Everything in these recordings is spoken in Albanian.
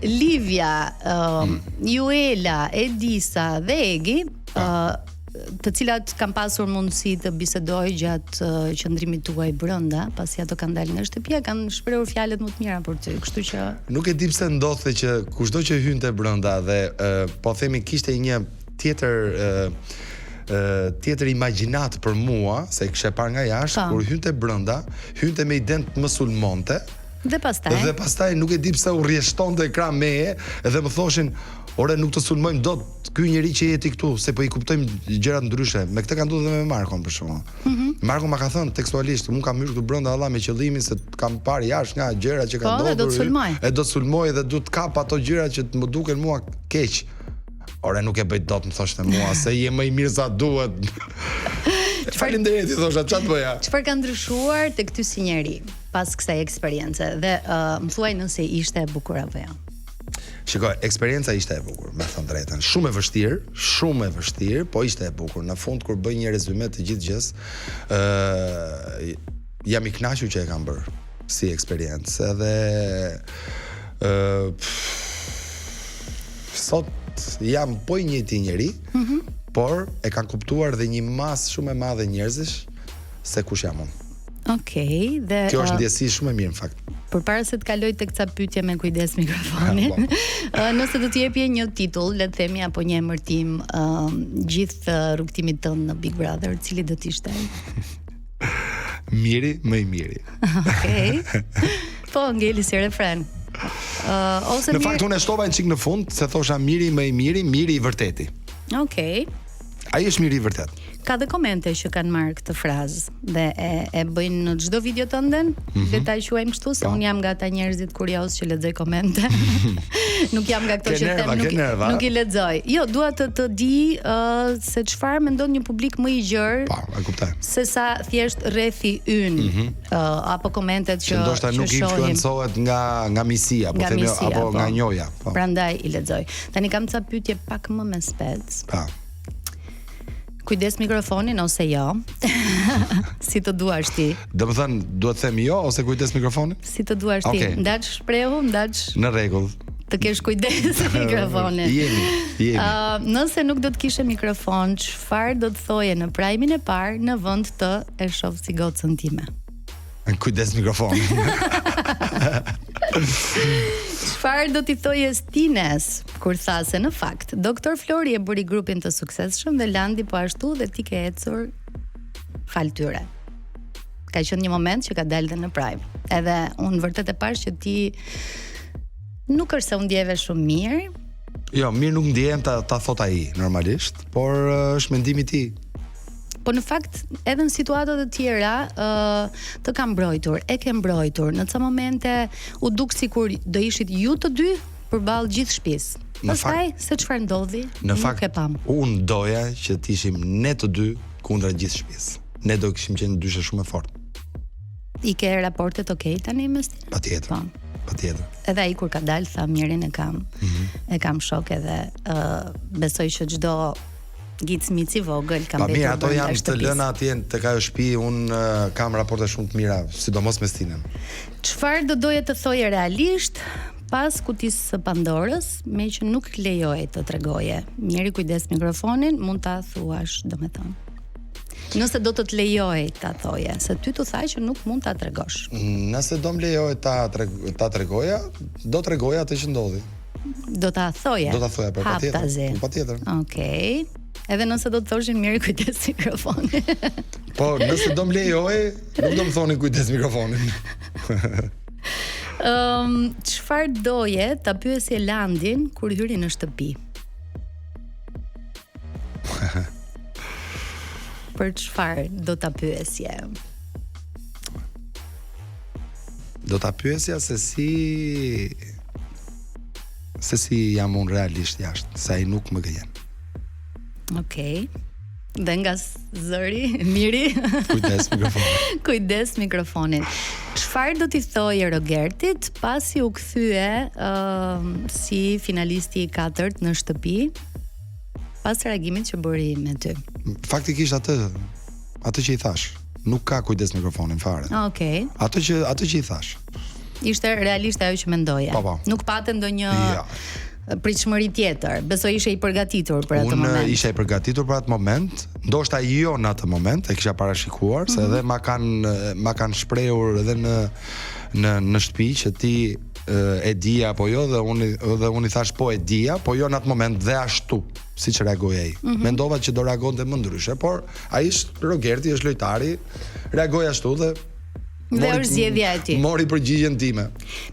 Livia, Juela, Edisa dhe Egi, të cilat kam pasur mundësi të bisedoj gjatë qëndrimit tuaj brenda, pasi ato kanë dalë në shtëpi, kanë shprehur fjalët më të mira për ty, kështu që nuk e di pse ndodhte që kushdo që hynte brenda dhe po themi kishte një tjetër imagjinat për mua, se kishe parë nga jashtë, kur hynte brenda, hynte me ident musulmonte. Dhe pastaj nuk e di pse u rrjeshtonte ekran meje, edhe më thoshin, "Ore, nuk të sulmojmë dot, ky njeri që jeti këtu, se po i kuptojmë gjërat ndryshe." Me këtë ka ndodhur edhe me Markon për shkakun. Marko ma ka thënë tekstualisht, "Unë kam hyrë këtu brenda Allah me qëllimin se kam parë jashtë nga gjërat që kanë ndodhur." Do të sulmoj. Do të sulmoj dhe do të kap ato gjërat që më duken mua keq. Ore, nuk e bëj dot, më thoshte mua, se je më i mirë sa duhet. Faleminderit, i thosha, çfarë bëja? Çfarë ka ndryshuar tek ty si njeri pas kësaj eksperience dhe më thuaj nëse ishte e bukur apo jo. Shikoj, eksperienca ishte e bukur, me thënë drejtën. Shumë e vështirë, po ishte e bukur. Në fund kur bëj një rezume të gjithë gjës, jam i kënaqur që e kam bërë si eksperiencë edhe sot jam po i njëjti njeri, por e kanë kuptuar dhe një masë shumë e madhe njerëzish se kush jam unë. Okej, dhe kjo është ndjesi shumë e mirë në fakt. Përpara se të kaloj tek ca pyetje me kujdes mikrofonin, nëse do të jepje një titull, le të themi apo një emërtim gjithë rrugtimit tënd në Big Brother, cili do të ishte? Miri, më i miri. Okej. Po ngeli si refren. Ose në fakt unë e shtova një çik në fund se thosha miri më i miri, miri i vërteti. Okej. Ai është miri i vërtet. Ka dhe komente që kanë marrë këtë frazë dhe e bëjnë në çdo video tënden, le ta quajmë kështu, se unë jam nga ata njerëzit kurioz që lexoj komente. Nuk jam nga këto që them nuk i lexoj. Jo, dua të di se çfarë mendon një publik më i gjerë. Po, e kuptoj. Se sa thjesht rrethi ynë apo komentet që ndoshta nuk i influencohet nga misia, apo themi apo nga njoja. Prandaj i lexoj. Tani kam ca pyetje pak më me spec. Po. Kujdes mikrofonin ose jo. Si të duash ti. Do të thënë, duhet të them jo ose kujdes mikrofonin? Si të duash ti. Ndaç shprehu, ndaç. Në rregull. Të kesh kujdes mikrofonin. Jemi. Nëse nuk do të kishe mikrofon, çfarë do të thoje në prajmin e parë në vend të e shoh si gocën time? Kujdes mikrofonin. Çfarë do t'i thoje Stines kur tha se në fakt Doktor Flori e bëri grupin të suksesshëm dhe Landi po ashtu dhe ti ke ecur fal tyre. Ka qenë një moment që ka dalë dhe në prime. Edhe unë vërtet e pash që ti nuk është se u ndjeve shumë mirë. Jo, mirë nuk ndjehem ta thot ai normalisht, por është mendimi i tij. Po në fakt, edhe në situatat e tjera, të kam mbrojtur, e ke mbrojtur. Në ca momente u duk sikur do ishit ju të dy përballë gjithë shtëpisë. Pastaj se çfarë ndodhi? Në fakt, unë doja që të ishim ne të dy kundra gjithë shtëpisë. Ne do kishim qenë ndyshe shumë e fortë. I ke raportet okay tani mes tyre? Patjetër. Edhe ai kur ka dalë tha mirin e kam. E kam shok edhe besoj që çdo Gicmici vogël kam betur. Ato janë të lëna atje tek ajo shtëpi, unë kam raporte shumë të mira, sidomos me Stinën. Çfarë do doje të thoje realisht pas kutisë së Pandorës, me që nuk lejohet të tregoje? Njeri kujdes mikrofonin, mund ta thuash, domethënë. Nëse do të lejojë ta thoje, se ty të thaj që nuk mund ta tregosh. Nëse do më lejohet ta tregoja, do tregoja atë që ndodhi. Do ta thoje? Do ta thoja patjetër. Okej. Edhe nëse do të thoshin mirë kujdes mikrofonin. Po, nëse do më lejoj, nuk do më thonin kujdes mikrofonin. Çfarë doje ta pyesje Landin kur hyri në shtëpi? Për çfarë do ta pyesje? Do ta pyesja se si jam unë realisht jashtë, se ai nuk më gënjen. Okej. Dhe nga zëri, miri. Kujdes mikrofonin. Çfarë do t'i thojë Rogertit pasi u kthye si finalisti i 4 në shtëpi pas reagimit që bëri me ty? Faktikisht atë që i thash. nuk ka kujdes mikrofonin fare. Okej. Ato që i thash. Ishte realisht ajo që mendoja. Po. Nuk patë ndonjë pritshmëri tjetër. Besoj ishe i përgatitur për atë moment. Unë isha i përgatitur për atë moment, ndoshta jo në atë moment, e kisha parashikuar, se edhe ma kanë shprehur edhe në shtëpi që ti e dija apo jo, dhe unë i thash po e dija, po jo në atë moment dhe ashtu, siç reagoi ai. Mendova që do reagonte më ndryshe, por ai është Rogerti, është lojtari, reagoi ashtu dhe është zgjedhja e tij. Mori përgjigjen time.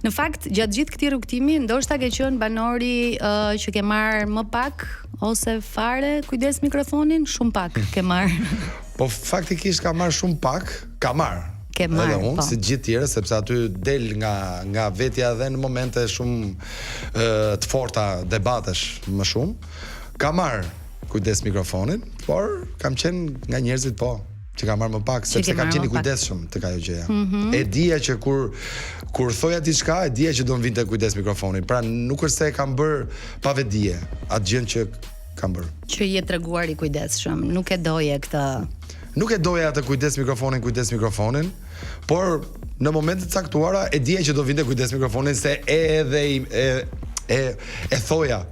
Në fakt, gjatë gjithë këtij rrugtimi, ndoshta ke qenë banori që ke marr më pak ose fare kujdes mikrofonin, shumë pak ke marr. Po faktikisht ka marr shumë pak, ka marr. Ke marr. Edhe unë, si gjithë tjerë, sepse aty del nga vetja dhe në momente shumë të forta debatesh më shumë. Ka marr kujdes mikrofonin, por kam qenë nga njerëzit që ka marrë më pak, sepse kam qenë i kujdesshëm tek ajo gjëja. E dija që kur thoja diçka, e dija që do të vinte kujdes mikrofonin. Pra nuk është se e kam bër pa vetdije atë gjën që kam bër. Që je treguar i kujdesshëm, nuk e doje këtë. Nuk e doja atë kujdes mikrofonin, por në momentet e caktuara e dija që do vinte kujdes mikrofonin, se e thoja.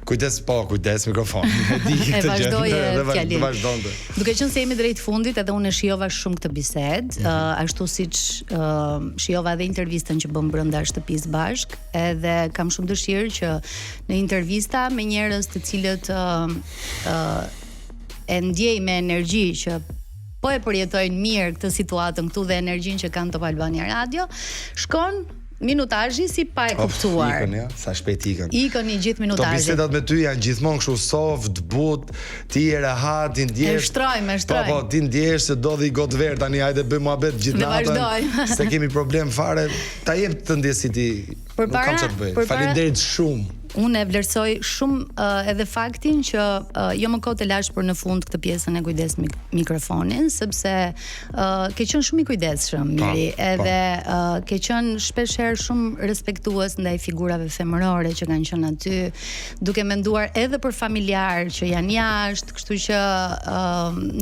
Kujdes mikrofon. E vazhdoje fjalin. Vazhdonte. Duke qenë se jemi drejt fundit, edhe unë shijova shumë këtë bisedë, ashtu siç shijova edhe intervistën që bëm brenda shtëpisë bashk, edhe kam shumë dëshirë që në intervista me njerëz të cilët e ndjej me energji që po e përjetojnë mirë këtë situatën këtu dhe energjinë që kanë Top Albania Radio, shkon minutazhi si pa e kuptuar. Ikën, sa shpejt ikën. Ikën i gjithë minutazhi. To bisedat me ty janë gjithmonë kështu soft, but, ti je rehat, ti ndjesh. E shtrojmë. Po, ti ndjesh se do dhe i gotë verë, tani hajde bëjmë muhabet gjithë natën. Se kemi problem fare, ta jep të ndjesi ti. Nuk kam çfarë të bëj. Faleminderit shumë. Unë e vlerësoj shumë edhe faktin që jo më kohë të lash për në fund këtë pjesën e kujdes mikrofonin, sepse ke qenë shumë i kujdesshëm, Miri, edhe ke qenë shpeshherë shumë respektues ndaj figurave femërore që kanë qenë aty, duke menduar edhe për familjar që janë jashtë, kështu që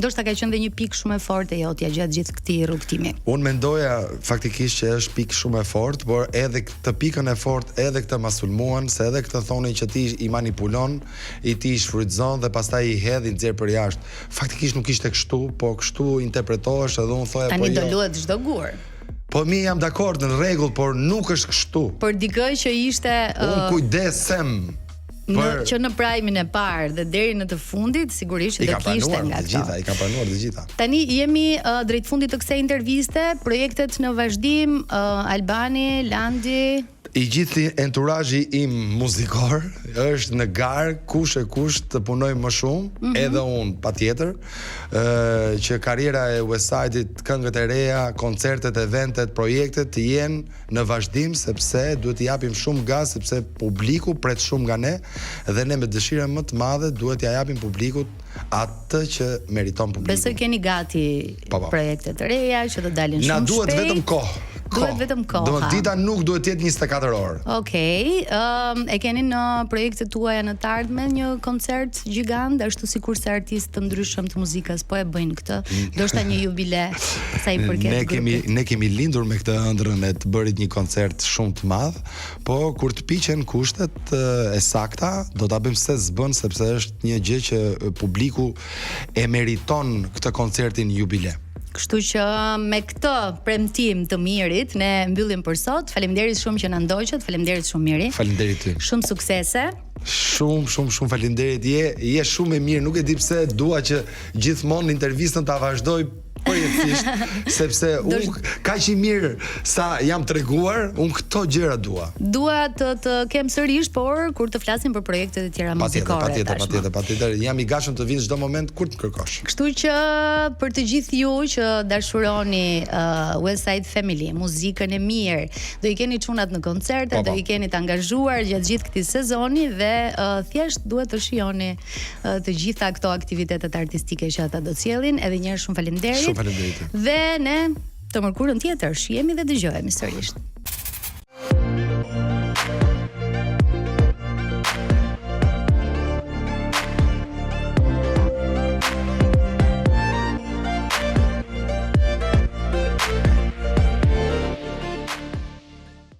ndoshta ka qenë dhe një pikë shumë e fortë e jotja gjatë gjithë këtij rrugtimi. Unë mendoja faktikisht që është pikë shumë e fortë, por edhe këtë pikën e fortë edhe këtë ma sulmuan, se edhe këtë thonin që ti i manipulon, i ti i shfrytëzon dhe pastaj i hedh i nxjerr për jashtë. Faktikisht nuk ishte kështu, po kështu interpretohesh edhe unë thoja po jo. Tani do luhet çdo gur. Po mi jam dakord, në rregull, por nuk është kështu. Por dikë që ishte unë kujdesem që në prajmin e parë dhe deri në të fundit, sigurisht do kishte nga këto. I ka pranuar të gjitha. Tani jemi drejt fundit të kësaj interviste, projektet në vazhdim, Albani, Landi. I gjithë enturazhi im muzikor është në garë, kush të punoj më shumë, edhe unë patjetër, që karriera e Westside-it, këngët e reja, koncertet, eventet, projektet të jenë në vazhdim, sepse duhet t'i japim shumë gaz, sepse publiku pret shumë nga ne, dhe ne me dëshirën më të madhe duhet t'i japim publikut atë që meriton publiku. Besoj keni gati projektet e reja që do dalin shumë shpejt. Na duhet vetëm kohë. Duhet vetëm kohë. Do dita nuk duhet të jetë 24 orë. Okej, e keni në projektet tuaja në të ardhmen një koncert gjigant, ashtu sikur se artistë të ndryshëm të muzikës po e bëjnë këtë, ndoshta një jubile sa i përket grupit. Ne kemi lindur me këtë ëndrrën e të bërit një koncert shumë të madh, po kur të piqen kushtet e sakta, do ta bëjmë se s'bën, sepse është një gjë që publiku e meriton këtë koncertin jubile. Kështu që me këtë premtim të Mirit ne mbyllim për sot. Faleminderit shumë që na ndoqët, faleminderit shumë Miri. Faleminderit ty. Shumë suksese. Shumë faleminderit. Je shumë e mirë, nuk e di pse dua që gjithmonë intervistën ta vazhdoj përjetësisht, sepse unë kaq i mirë sa jam treguar, unë këto gjëra dua. Dua të kem sërish, por kur të flasim për projektet e tjera muzikore. Patjetër. Jam i gatshëm të vinë çdo moment kur të kërkosh. Kështu që për të gjithë ju që dashuroni Westside Family, muzikën e mirë, do i keni çunat në koncerte, do i keni të angazhuar gjatë gjithë këtij sezoni dhe thjesht duhet të shihoni të gjitha këto aktivitetet artistike që ata do sjellin. Edhe një herë shumë faleminderit. Faleminderit. Dhe ne të mërkurën tjetër shihemi dhe dëgjohemi sërish.